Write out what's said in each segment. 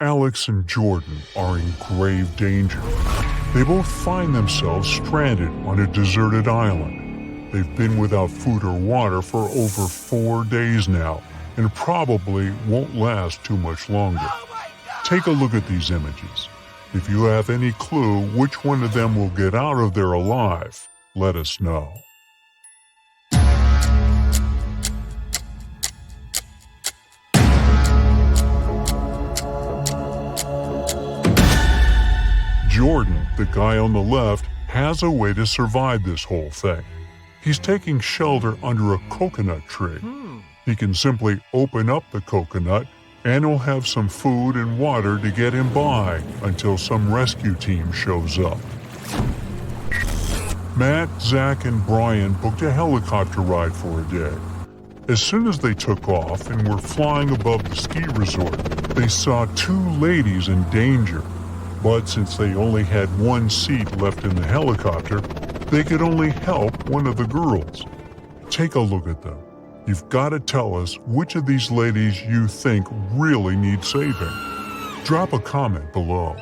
Alex and Jordan are in grave danger. They both find themselves stranded on a deserted island. They've been without food or water for over 4 days now, and probably won't last too much longer. Take a look at these images. If you have any clue which one of them will get out of there alive, let us know. Jordan, the guy on the left, has a way to survive this whole thing. He's taking shelter under a coconut tree. He can simply open up the coconut and he'll have some food and water to get him by until some rescue team shows up. Matt, Zach, and Brian booked a helicopter ride for a day. As soon as they took off and were flying above the ski resort, they saw 2 ladies in danger. But since they only had 1 seat left in the helicopter, they could only help one of the girls. Take a look at them. You've got to tell us which of these ladies you think really need saving. Drop a comment below.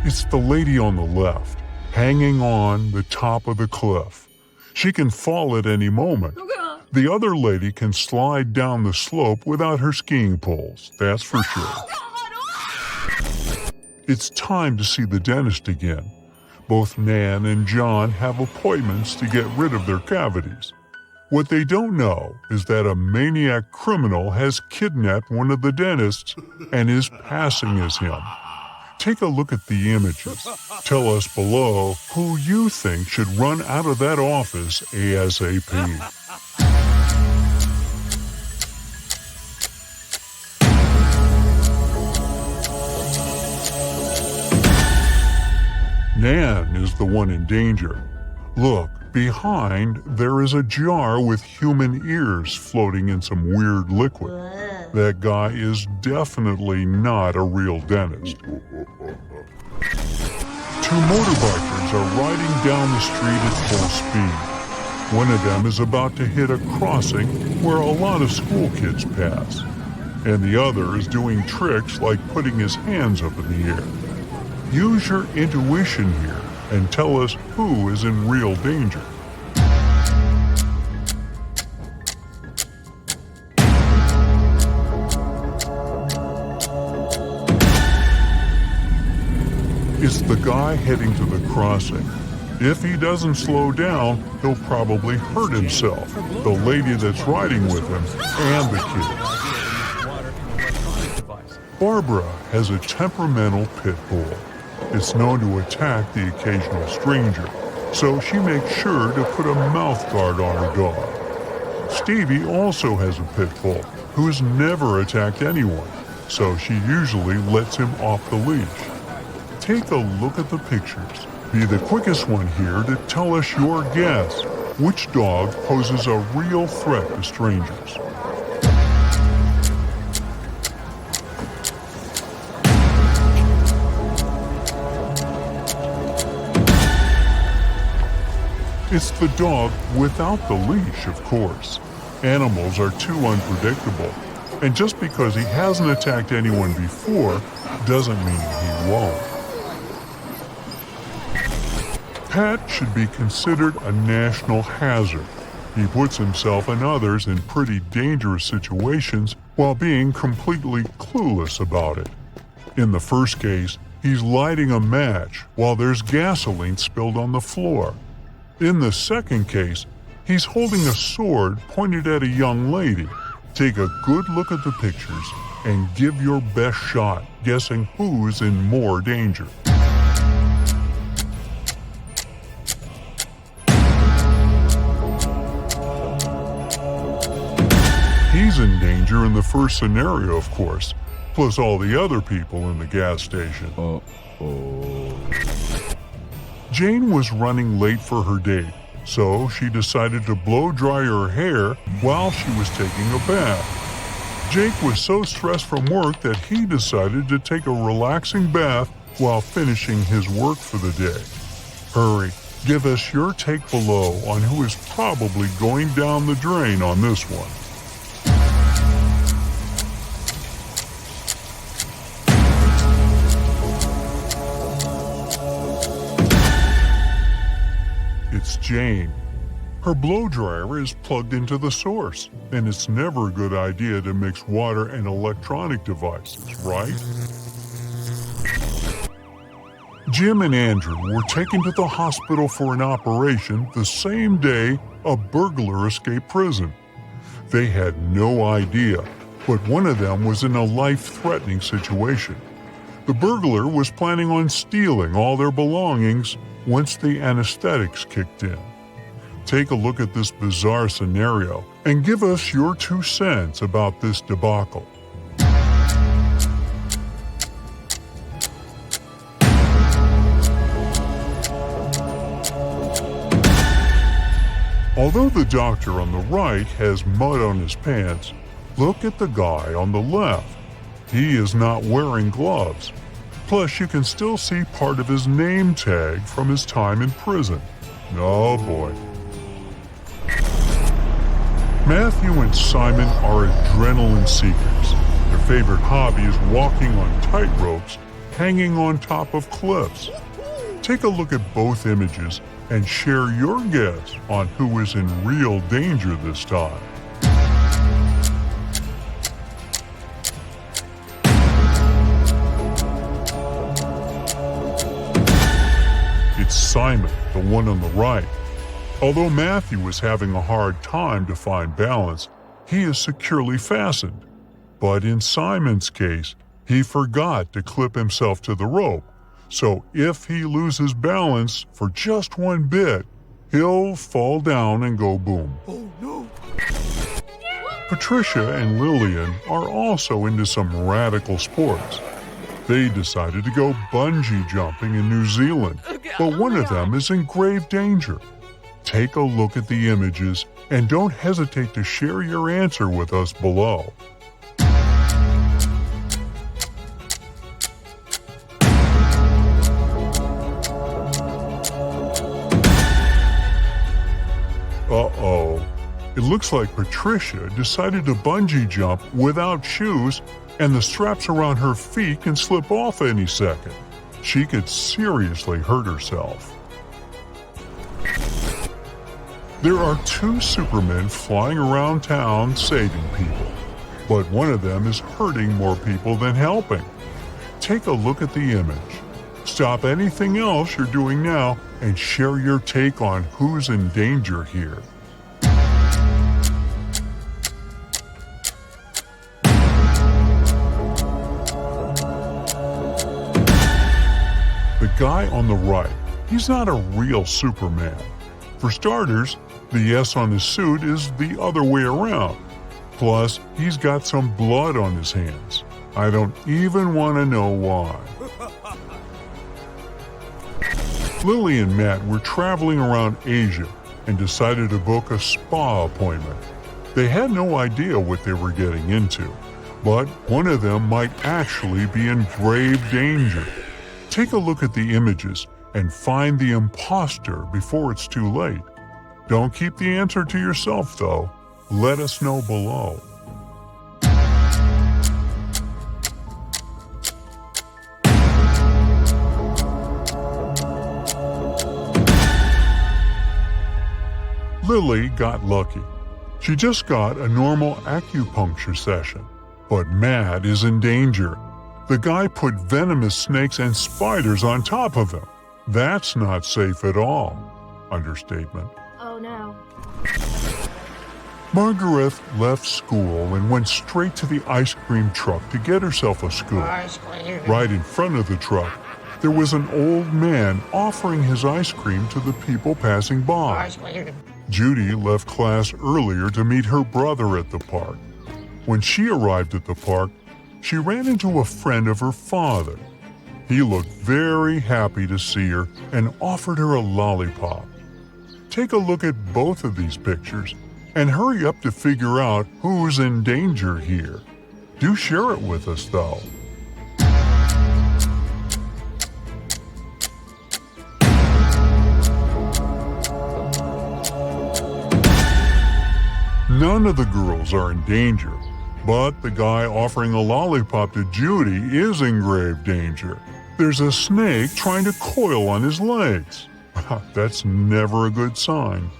It's the lady on the left, hanging on the top of the cliff. She can fall at any moment. The other lady can slide down the slope without her skiing poles, that's for sure. It's time to see the dentist again. Both Nan and John have appointments to get rid of their cavities. What they don't know is that a maniac criminal has kidnapped one of the dentists and is passing as him. Take a look at the images. Tell us below who you think should run out of that office ASAP. Nan is the one in danger. Look, behind there is a jar with human ears floating in some weird liquid. That guy is definitely not a real dentist. 2 motorbikers are riding down the street at full speed. One of them is about to hit a crossing where a lot of school kids pass, and the other is doing tricks like putting his hands up in the air. Use your intuition here and tell us who is in real danger. It's the guy heading to the crossing. If he doesn't slow down, he'll probably hurt himself, the lady that's riding with him, and the kids. Barbara has a temperamental pit bull. It's known to attack the occasional stranger, so she makes sure to put a mouth guard on her dog. Stevie also has a pit bull who has never attacked anyone, so she usually lets him off the leash. Take a look at the pictures. Be the quickest one here to tell us your guess. Which dog poses a real threat to strangers? It's the dog without the leash, of course. Animals are too unpredictable, and just because he hasn't attacked anyone before doesn't mean he won't. Pat should be considered a national hazard. He puts himself and others in pretty dangerous situations while being completely clueless about it. In the first case, he's lighting a match while there's gasoline spilled on the floor. In the second case, he's holding a sword pointed at a young lady. Take a good look at the pictures and give your best shot guessing who's in more danger. He's in danger in the first scenario, of course, plus all the other people in the gas station. Jane was running late for her date, so she decided to blow dry her hair while she was taking a bath. Jake was so stressed from work that he decided to take a relaxing bath while finishing his work for the day. Hurry, Give us your take below on who is probably going down the drain on this one. It's Jane. Her blow dryer is plugged into the source, and it's never a good idea to mix water and electronic devices, right? Jim and Andrew were taken to the hospital for an operation the same day a burglar escaped prison. They had no idea, but one of them was in a life-threatening situation. The burglar was planning on stealing all their belongings once the anesthetics kicked in. Take a look at this bizarre scenario and give us your 2 cents about this debacle. Although the doctor on the right has mud on his pants, look at the guy on the left. He is not wearing gloves. Plus, you can still see part of his name tag from his time in prison. Oh boy. Matthew and Simon are adrenaline seekers. Their favorite hobby is walking on tight ropes, hanging on top of cliffs. Take a look at both images and share your guess on who is in real danger this time. It's Simon, the one on the right. Although Matthew is having a hard time to find balance, he is securely fastened. But in Simon's case, he forgot to clip himself to the rope. So if he loses balance for just one bit, he'll fall down and go boom. Oh no! Patricia and Lillian are also into some radical sports. They decided to go bungee jumping in New Zealand, but one of them is in grave danger. Take a look at the images and don't hesitate to share your answer with us below. Uh-oh. It looks like Patricia decided to bungee jump without shoes, and the straps around her feet can slip off any second. She could seriously hurt herself. There are 2 supermen flying around town saving people, but one of them is hurting more people than helping. Take a look at the image. Stop anything else you're doing now and share your take on who's in danger here. The guy on the right, he's not a real Superman. For starters, the S on his suit is the other way around. Plus, he's got some blood on his hands. I don't even want to know why. Lily and Matt were traveling around Asia and decided to book a spa appointment. They had no idea what they were getting into, but one of them might actually be in grave danger. Take a look at the images and find the imposter before it's too late. Don't keep the answer to yourself, though. Let us know below. Lily got lucky. She just got a normal acupuncture session. But Matt is in danger. The guy put venomous snakes and spiders on top of him. That's not safe at all. Understatement. Oh no. Margaret left school and went straight to the ice cream truck to get herself a scoop. Right in front of the truck, there was an old man offering his ice cream to the people passing by. Judy left class earlier to meet her brother at the park. When she arrived at the park, she ran into a friend of her father. He looked very happy to see her and offered her a lollipop. Take a look at both of these pictures and hurry up to figure out who's in danger here. Do share it with us, though. None of the girls are in danger, but the guy offering a lollipop to Judy is in grave danger. There's a snake trying to coil on his legs. That's never a good sign.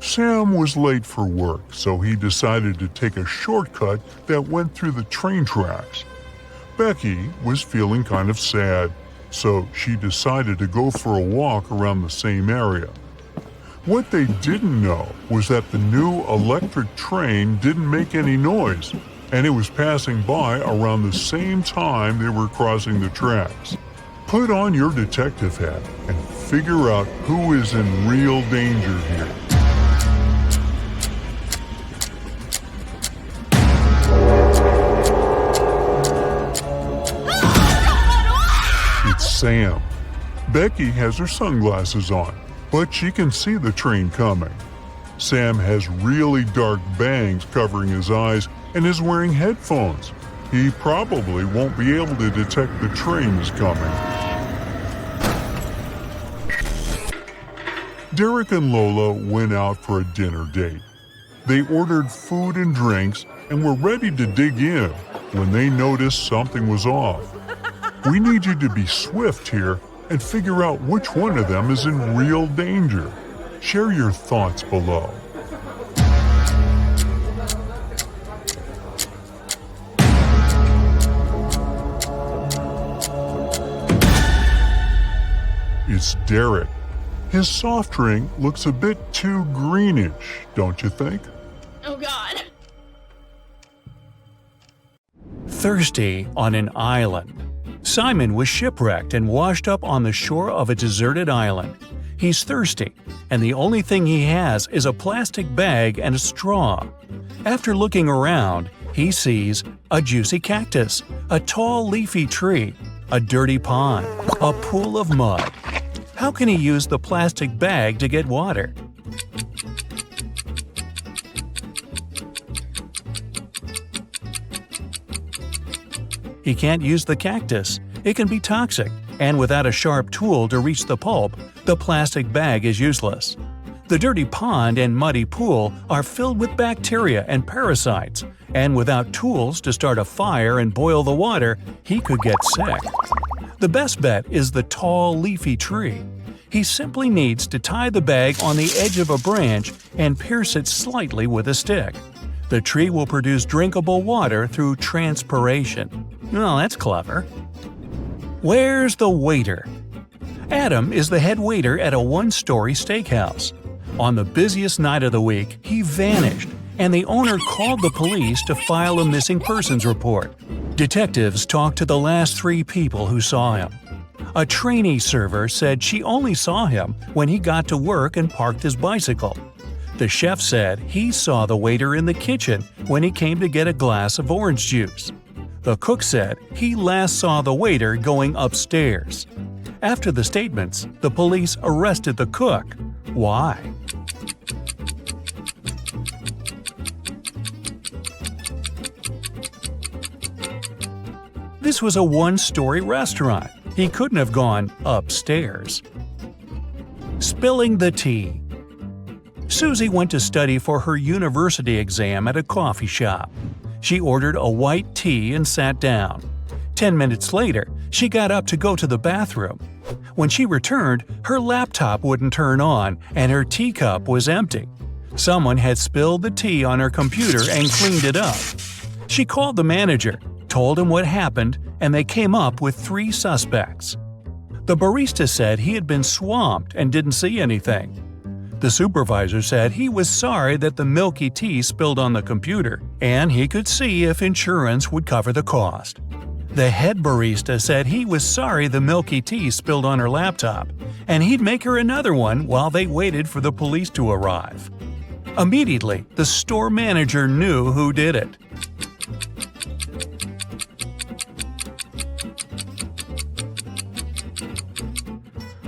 Sam was late for work, so he decided to take a shortcut that went through the train tracks. Becky was feeling kind of sad, so she decided to go for a walk around the same area. What they didn't know was that the new electric train didn't make any noise, and it was passing by around the same time they were crossing the tracks. Put on your detective hat and figure out who is in real danger here. It's Sam. Becky has her sunglasses on, but she can see the train coming. Sam has really dark bangs covering his eyes and is wearing headphones. He probably won't be able to detect the train is coming. Derek and Lola went out for a dinner date. They ordered food and drinks and were ready to dig in when they noticed something was off. We need you to be swift here and figure out which one of them is in real danger. Share your thoughts below. It's Derek. His soft drink looks a bit too greenish, don't you think? Oh God. Thirsty on an island. Simon was shipwrecked and washed up on the shore of a deserted island. He's thirsty, and the only thing he has is a plastic bag and a straw. After looking around, he sees a juicy cactus, a tall leafy tree, a dirty pond, a pool of mud. How can he use the plastic bag to get water? He can't use the cactus. It can be toxic, and without a sharp tool to reach the pulp, the plastic bag is useless. The dirty pond and muddy pool are filled with bacteria and parasites, and without tools to start a fire and boil the water, he could get sick. The best bet is the tall, leafy tree. He simply needs to tie the bag on the edge of a branch and pierce it slightly with a stick. The tree will produce drinkable water through transpiration. Well, that's clever. Where's the waiter? Adam is the head waiter at a one-story steakhouse. On the busiest night of the week, he vanished, and the owner called the police to file a missing persons report. Detectives talked to the last 3 people who saw him. A trainee server said she only saw him when he got to work and parked his bicycle. The chef said he saw the waiter in the kitchen when he came to get a glass of orange juice. The cook said he last saw the waiter going upstairs. After the statements, the police arrested the cook. Why? This was a one-story restaurant. He couldn't have gone upstairs. Spilling the tea. Susie went to study for her university exam at a coffee shop. She ordered a white tea and sat down. 10 minutes later, she got up to go to the bathroom. When she returned, her laptop wouldn't turn on and her teacup was empty. Someone had spilled the tea on her computer and cleaned it up. She called the manager, told him what happened, and they came up with 3 suspects. The barista said he had been swamped and didn't see anything. The supervisor said he was sorry that the milky tea spilled on the computer, and he could see if insurance would cover the cost. The head barista said he was sorry the milky tea spilled on her laptop, and he'd make her another one while they waited for the police to arrive. Immediately, the store manager knew who did it.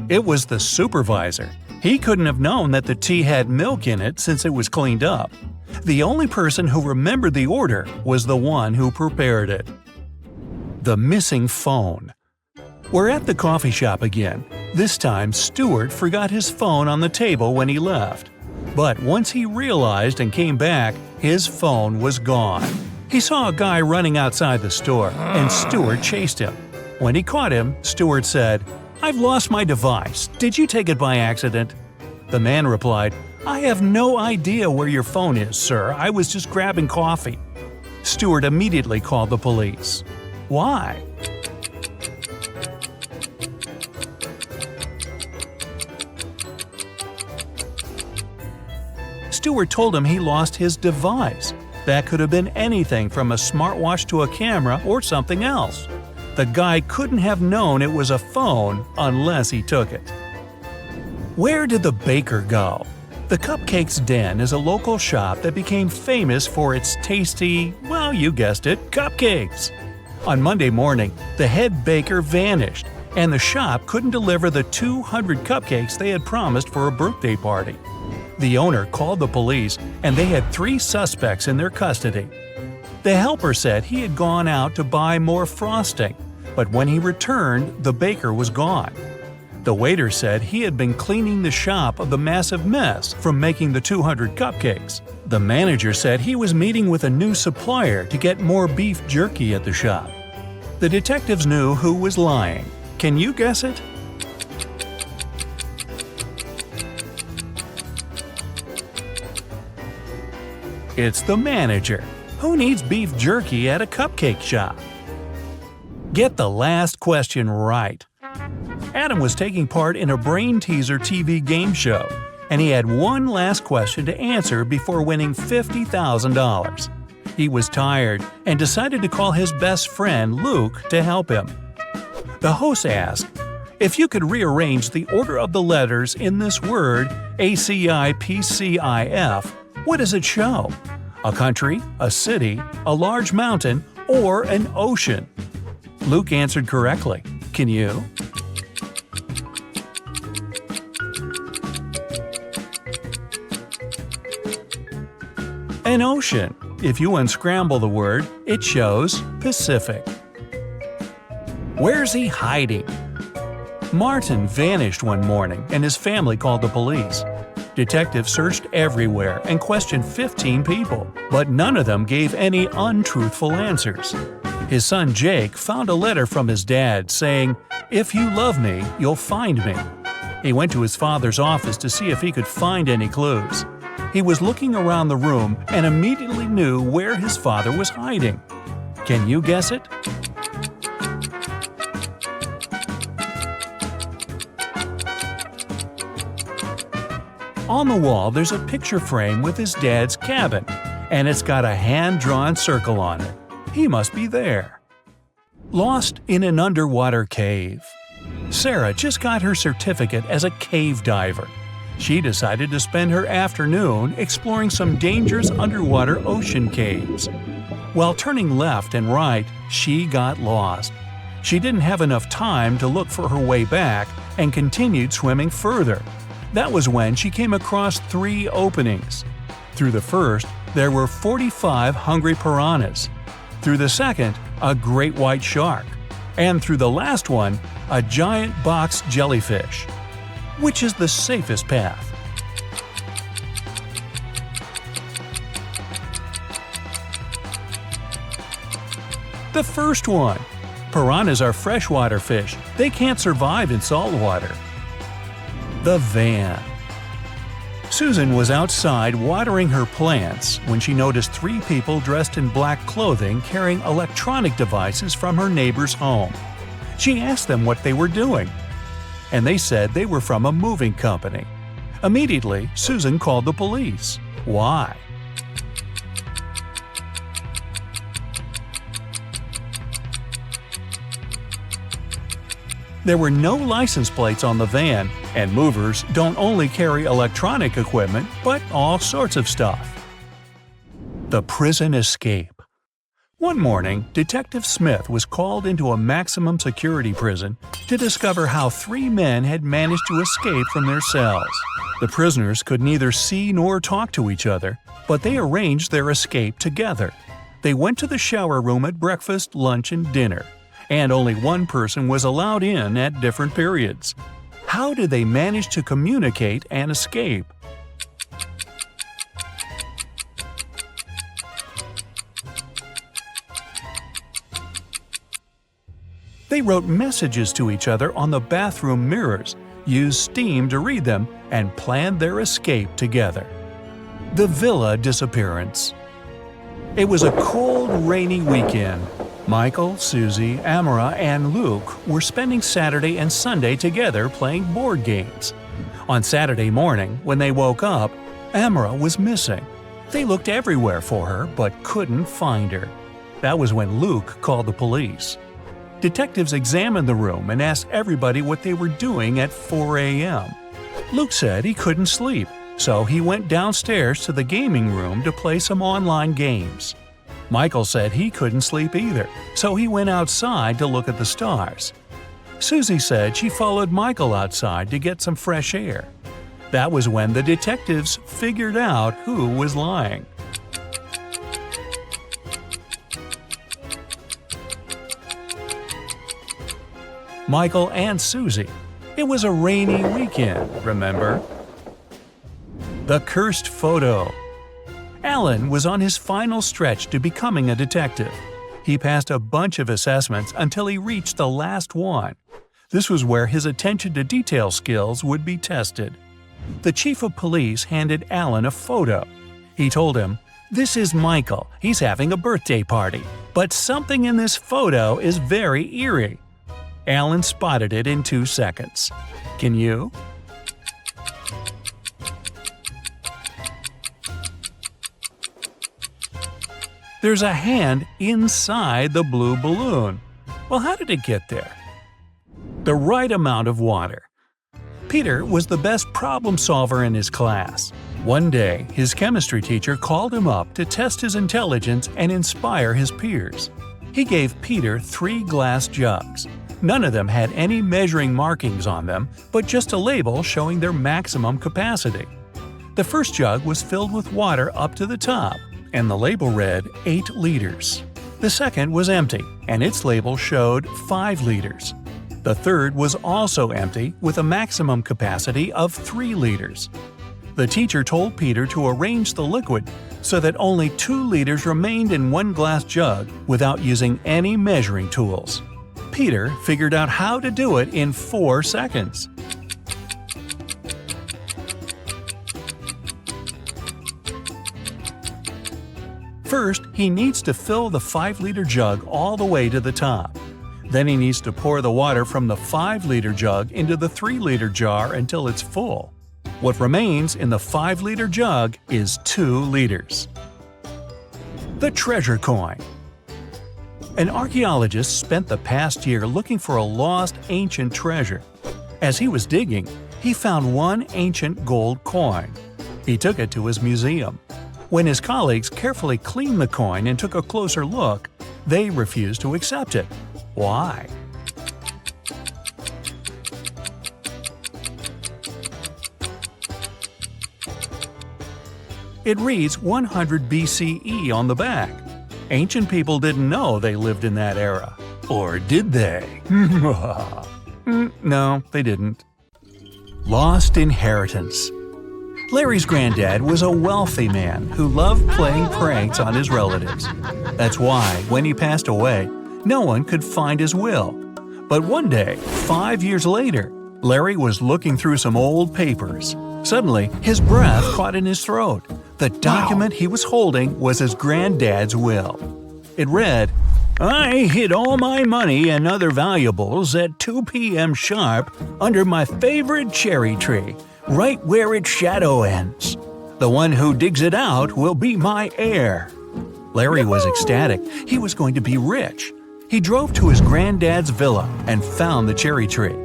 It was the supervisor. He couldn't have known that the tea had milk in it since it was cleaned up. The only person who remembered the order was the one who prepared it. The missing phone. We're at the coffee shop again. This time, Stuart forgot his phone on the table when he left. But once he realized and came back, his phone was gone. He saw a guy running outside the store, and Stewart chased him. When he caught him, Stewart said, "I've lost my device. Did you take it by accident?" The man replied, "I have no idea where your phone is, sir. I was just grabbing coffee." Stewart immediately called the police. Why? Stewart told him he lost his device. That could have been anything from a smartwatch to a camera or something else. The guy couldn't have known it was a phone unless he took it. Where did the baker go? The Cupcakes Den is a local shop that became famous for its tasty, well, you guessed it, cupcakes. On Monday morning, the head baker vanished, and the shop couldn't deliver the 200 cupcakes they had promised for a birthday party. The owner called the police, and they had 3 suspects in their custody. The helper said he had gone out to buy more frosting, but when he returned, the baker was gone. The waiter said he had been cleaning the shop of the massive mess from making the 200 cupcakes. The manager said he was meeting with a new supplier to get more beef jerky at the shop. The detectives knew who was lying. Can you guess it? It's the manager. Who needs beef jerky at a cupcake shop? Get the last question right. Adam was taking part in a brain teaser TV game show, and he had one last question to answer before winning $50,000. He was tired and decided to call his best friend Luke to help him. The host asked, "If you could rearrange the order of the letters in this word ACIPCIF, what does it show? A country, a city, a large mountain, or an ocean?" Luke answered correctly. Can you? An ocean. If you unscramble the word, it shows Pacific. Where's he hiding? Martin vanished one morning and his family called the police. Detectives searched everywhere and questioned 15 people, but none of them gave any untruthful answers. His son Jake found a letter from his dad saying, "If you love me, you'll find me." He went to his father's office to see if he could find any clues. He was looking around the room and immediately knew where his father was hiding. Can you guess it? On the wall, there's a picture frame with his dad's cabin, and it's got a hand-drawn circle on it. He must be there. Lost in an underwater cave. Sarah just got her certificate as a cave diver. She decided to spend her afternoon exploring some dangerous underwater ocean caves. While turning left and right, she got lost. She didn't have enough time to look for her way back and continued swimming further. That was when she came across 3 openings. Through the first, there were 45 hungry piranhas. Through the second, a great white shark. And through the last one, a giant box jellyfish. Which is the safest path? The first one. Piranhas are freshwater fish. They can't survive in salt water. The van. Susan was outside watering her plants when she noticed 3 people dressed in black clothing carrying electronic devices from her neighbor's home. She asked them what they were doing, and they said they were from a moving company. Immediately, Susan called the police. Why? There were no license plates on the van, and movers don't only carry electronic equipment, but all sorts of stuff. The prison escape. One morning, Detective Smith was called into a maximum security prison to discover how 3 men had managed to escape from their cells. The prisoners could neither see nor talk to each other, but they arranged their escape together. They went to the shower room at breakfast, lunch, and dinner, and only one person was allowed in at different periods. How did they manage to communicate and escape? They wrote messages to each other on the bathroom mirrors, used steam to read them, and planned their escape together. The Villa Disappearance. It was a cold, rainy weekend. Michael, Susie, Amara, and Luke were spending Saturday and Sunday together playing board games. On Saturday morning, when they woke up, Amara was missing. They looked everywhere for her but couldn't find her. That was when Luke called the police. Detectives examined the room and asked everybody what they were doing at 4 a.m. Luke said he couldn't sleep, so he went downstairs to the gaming room to play some online games. Michael said he couldn't sleep either, so he went outside to look at the stars. Susie said she followed Michael outside to get some fresh air. That was when the detectives figured out who was lying. Michael and Susie. It was a rainy weekend, remember? The Cursed Photo. Alan was on his final stretch to becoming a detective. He passed a bunch of assessments until he reached the last one. This was where his attention to detail skills would be tested. The chief of police handed Alan a photo. He told him, "This is Michael. He's having a birthday party. But something in this photo is very eerie." Alan spotted it in 2 seconds. Can you? There's a hand inside the blue balloon. Well, how did it get there? The right amount of water. Peter was the best problem solver in his class. One day, his chemistry teacher called him up to test his intelligence and inspire his peers. He gave Peter 3 glass jugs. None of them had any measuring markings on them, but just a label showing their maximum capacity. The first jug was filled with water up to the top, and the label read 8 liters. The second was empty, and its label showed 5 liters. The third was also empty, with a maximum capacity of 3 liters. The teacher told Peter to arrange the liquid so that only 2 liters remained in one glass jug without using any measuring tools. Peter figured out how to do it in 4 seconds. First, he needs to fill the 5-liter jug all the way to the top. Then he needs to pour the water from the 5-liter jug into the 3-liter jar until it's full. What remains in the 5-liter jug is 2 liters. The treasure coin. An archaeologist spent the past year looking for a lost ancient treasure. As he was digging, he found one ancient gold coin. He took it to his museum. When his colleagues carefully cleaned the coin and took a closer look, they refused to accept it. Why? It reads 100 BCE on the back. Ancient people didn't know they lived in that era. Or did they? No, they didn't. Lost inheritance. Larry's granddad was a wealthy man who loved playing pranks on his relatives. That's why, when he passed away, no one could find his will. But one day, 5 years later, Larry was looking through some old papers. Suddenly, his breath caught in his throat. The document he was holding was his granddad's will. It read, "I hid all my money and other valuables at 2 p.m. sharp under my favorite cherry tree, right where its shadow ends. The one who digs it out will be my heir." Larry was ecstatic. He was going to be rich. He drove to his granddad's villa and found the cherry tree.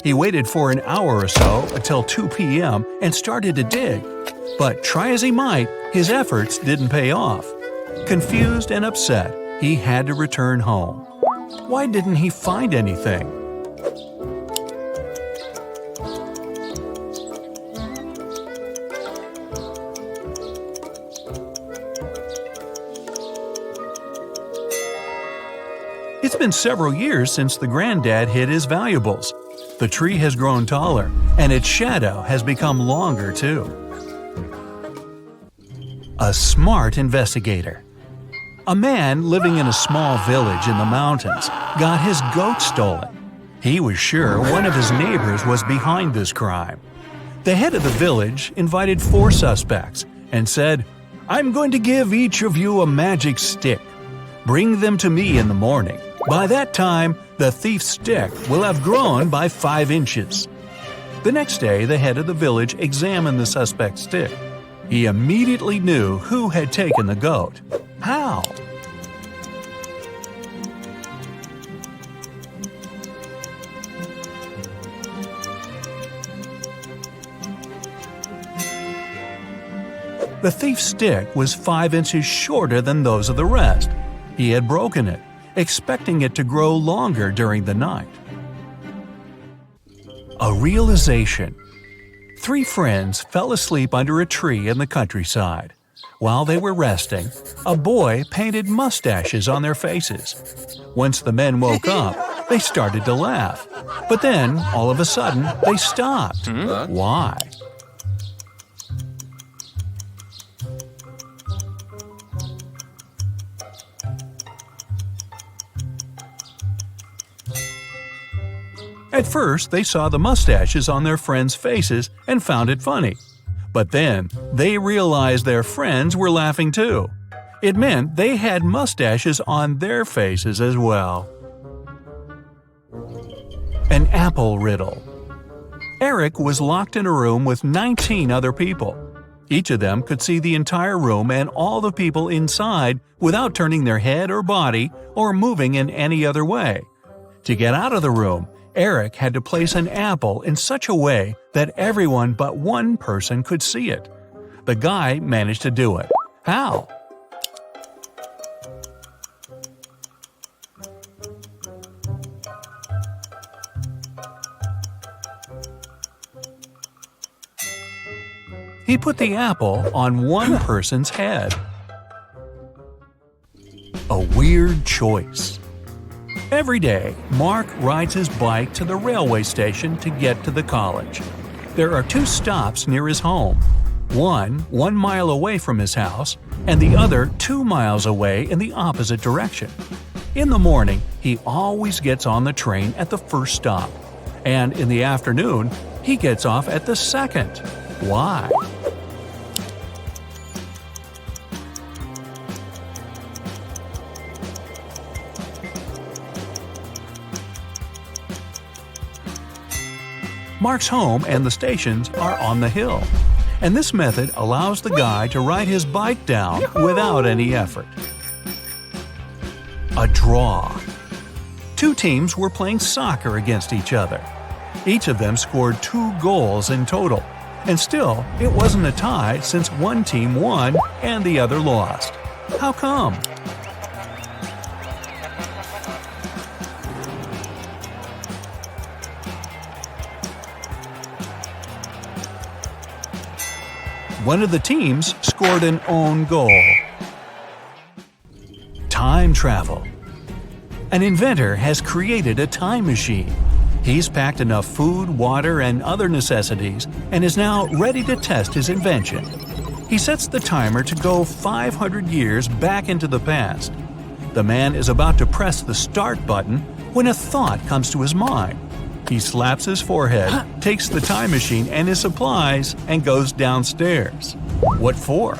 He waited for an hour or so until 2 p.m. and started to dig. But try as he might, his efforts didn't pay off. Confused and upset, he had to return home. Why didn't he find anything? It's been several years since the granddad hid his valuables. The tree has grown taller, and its shadow has become longer too. A smart investigator. A man living in a small village in the mountains got his goat stolen. He was sure one of his neighbors was behind this crime. The head of the village invited 4 suspects and said, "I'm going to give each of you a magic stick. Bring them to me in the morning. By that time, the thief's stick will have grown by 5 inches." The next day, the head of the village examined the suspect's stick. He immediately knew who had taken the goat. How? The thief's stick was 5 inches shorter than those of the rest. He had broken it, expecting it to grow longer during the night. A realization. 3 friends fell asleep under a tree in the countryside. While they were resting, a boy painted mustaches on their faces. Once the men woke up, they started to laugh. But then, all of a sudden, they stopped. Why? At first, they saw the mustaches on their friends' faces and found it funny. But then, they realized their friends were laughing too. It meant they had mustaches on their faces as well. An apple riddle. Eric was locked in a room with 19 other people. Each of them could see the entire room and all the people inside without turning their head or body or moving in any other way. To get out of the room, Eric had to place an apple in such a way that everyone but one person could see it. The guy managed to do it. How? He put the apple on one person's head. A weird choice. Every day, Mark rides his bike to the railway station to get to the college. There are 2 stops near his home. One 1 mile away from his house, and the other 2 miles away in the opposite direction. In the morning, he always gets on the train at the first stop. And in the afternoon, he gets off at the second. Why? Mark's home and the stations are on the hill, and this method allows the guy to ride his bike down without any effort. A draw. 2 teams were playing soccer against each other. Each of them scored 2 goals in total, and still it wasn't a tie since one team won and the other lost. How come? One of the teams scored an own goal. Time travel. An inventor has created a time machine. He's packed enough food, water, and other necessities and is now ready to test his invention. He sets the timer to go 500 years back into the past. The man is about to press the start button when a thought comes to his mind. He slaps his forehead, takes the time machine and his supplies, and goes downstairs. What for?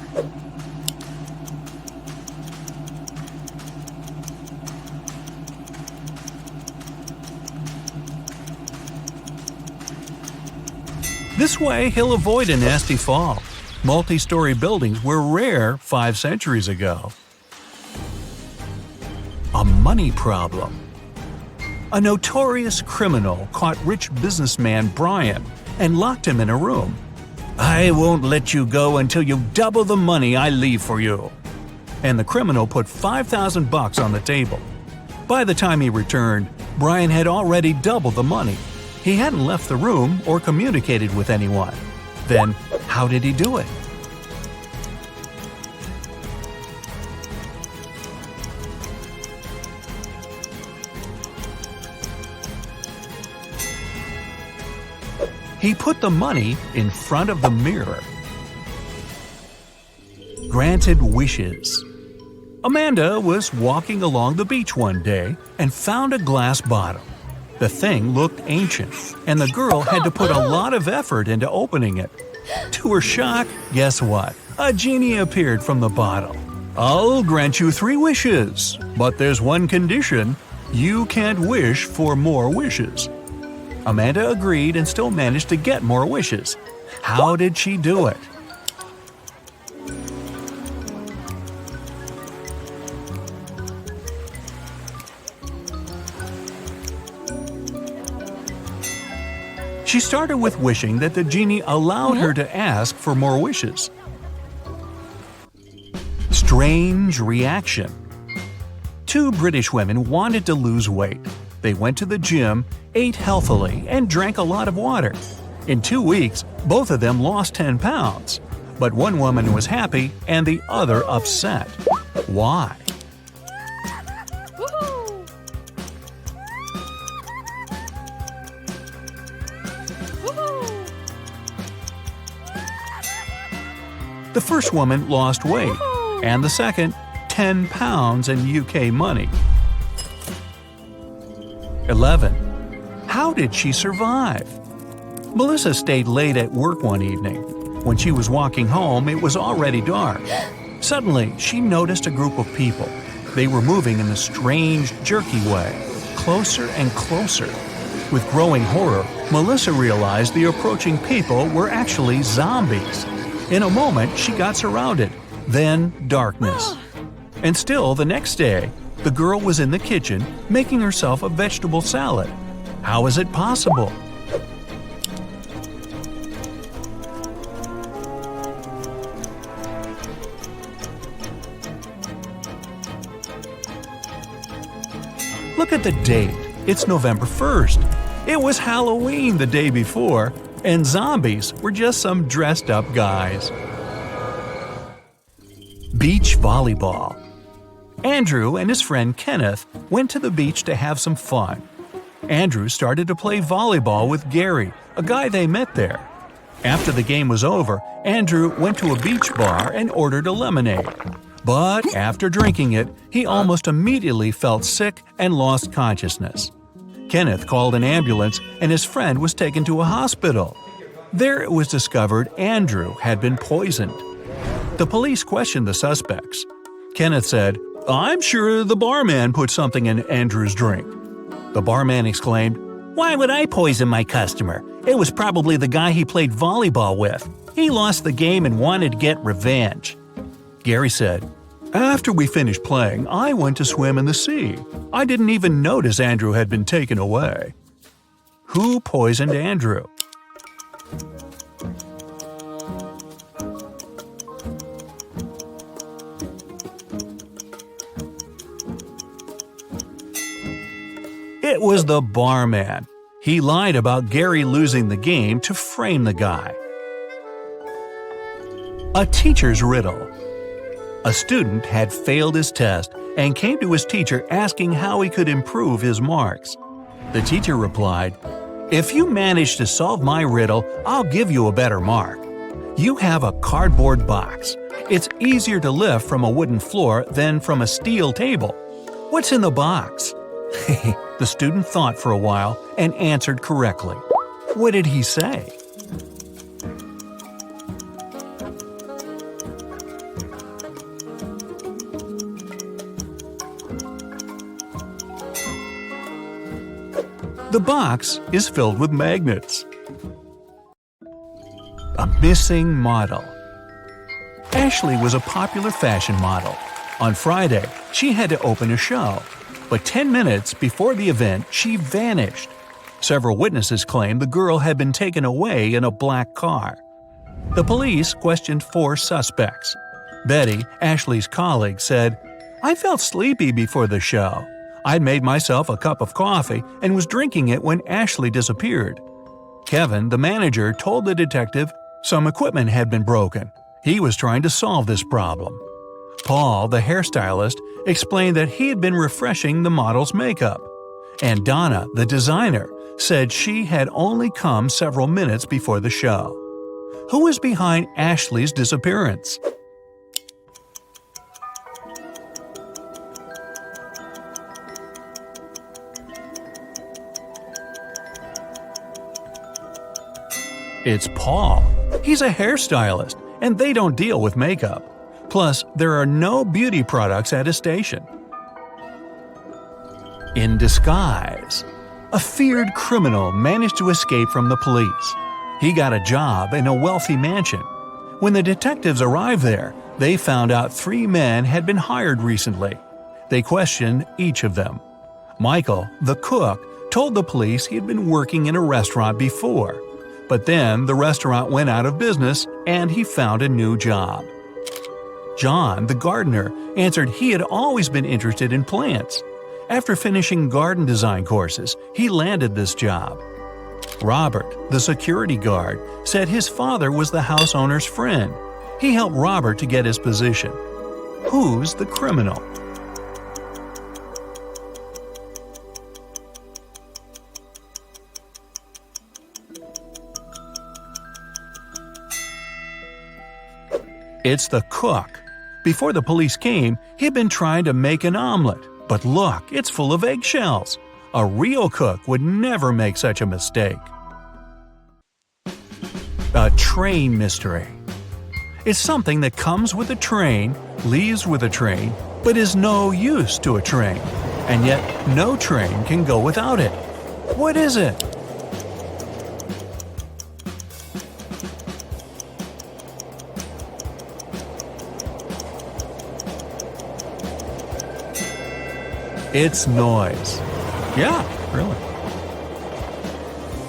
This way, he'll avoid a nasty fall. Multi-story buildings were rare 5 centuries ago. A money problem. A notorious criminal caught rich businessman Brian and locked him in a room. "I won't let you go until you double the money I leave for you." And the criminal put $5,000 on the table. By the time he returned, Brian had already doubled the money. He hadn't left the room or communicated with anyone. Then, how did he do it? He put the money in front of the mirror. Granted wishes. Amanda was walking along the beach one day and found a glass bottle. The thing looked ancient, and the girl had to put a lot of effort into opening it. To her shock, guess what? A genie appeared from the bottle. "I'll grant you 3 wishes, but there's one condition. You can't wish for more wishes." Amanda agreed and still managed to get more wishes. How did she do it? She started with wishing that the genie allowed her to ask for more wishes. Strange reaction. 2 British women wanted to lose weight. They went to the gym, ate healthily, and drank a lot of water. In 2 weeks, both of them lost 10 pounds. But one woman was happy and the other upset. Why? The first woman lost weight, and the second, 10 pounds in UK money. 11. How did she survive? Melissa stayed late at work one evening. When she was walking home, it was already dark. Suddenly, she noticed a group of people. They were moving in a strange, jerky way, closer and closer. With growing horror, Melissa realized the approaching people were actually zombies. In a moment, she got surrounded. Then, darkness. And still, the next day, the girl was in the kitchen making herself a vegetable salad. How is it possible? Look at the date. It's November 1st. It was Halloween the day before, and zombies were just some dressed-up guys. Beach volleyball. Andrew and his friend Kenneth went to the beach to have some fun. Andrew started to play volleyball with Gary, a guy they met there. After the game was over, Andrew went to a beach bar and ordered a lemonade. But after drinking it, he almost immediately felt sick and lost consciousness. Kenneth called an ambulance and his friend was taken to a hospital. There it was discovered Andrew had been poisoned. The police questioned the suspects. Kenneth said, "I'm sure the barman put something in Andrew's drink." The barman exclaimed, "Why would I poison my customer? It was probably the guy he played volleyball with. He lost the game and wanted to get revenge." Gary said, "After we finished playing, I went to swim in the sea. I didn't even notice Andrew had been taken away." Who poisoned Andrew? It was the barman. He lied about Gary losing the game to frame the guy. A teacher's riddle. A student had failed his test and came to his teacher asking how he could improve his marks. The teacher replied, "If you manage to solve my riddle, I'll give you a better mark. You have a cardboard box. It's easier to lift from a wooden floor than from a steel table. What's in the box?" The student thought for a while and answered correctly. What did he say? The box is filled with magnets. A missing model. Ashley was a popular fashion model. On Friday, she had to open a show. But 10 minutes before the event, she vanished. Several witnesses claimed the girl had been taken away in a black car. The police questioned 4 suspects. Betty, Ashley's colleague, said, "I felt sleepy before the show. I'd made myself a cup of coffee and was drinking it when Ashley disappeared." Kevin, the manager, told the detective some equipment had been broken. He was trying to solve this problem. Paul, the hairstylist, explained that he had been refreshing the model's makeup. And Donna, the designer, said she had only come several minutes before the show. Who was behind Ashley's disappearance? It's Paul. He's a hairstylist, and they don't deal with makeup. Plus, there are no beauty products at his station. In disguise. A feared criminal managed to escape from the police. He got a job in a wealthy mansion. When the detectives arrived there, they found out 3 men had been hired recently. They questioned each of them. Michael, the cook, told the police he had been working in a restaurant before. But then the restaurant went out of business and he found a new job. John, the gardener, answered he had always been interested in plants. After finishing garden design courses, he landed this job. Robert, the security guard, said his father was the house owner's friend. He helped Robert to get his position. Who's the criminal? It's the cook. Before the police came, he'd been trying to make an omelet. But look, it's full of eggshells. A real cook would never make such a mistake. A train mystery. It's something that comes with a train, leaves with a train, but is no use to a train. And yet, no train can go without it. What is it? It's noise. Yeah, really.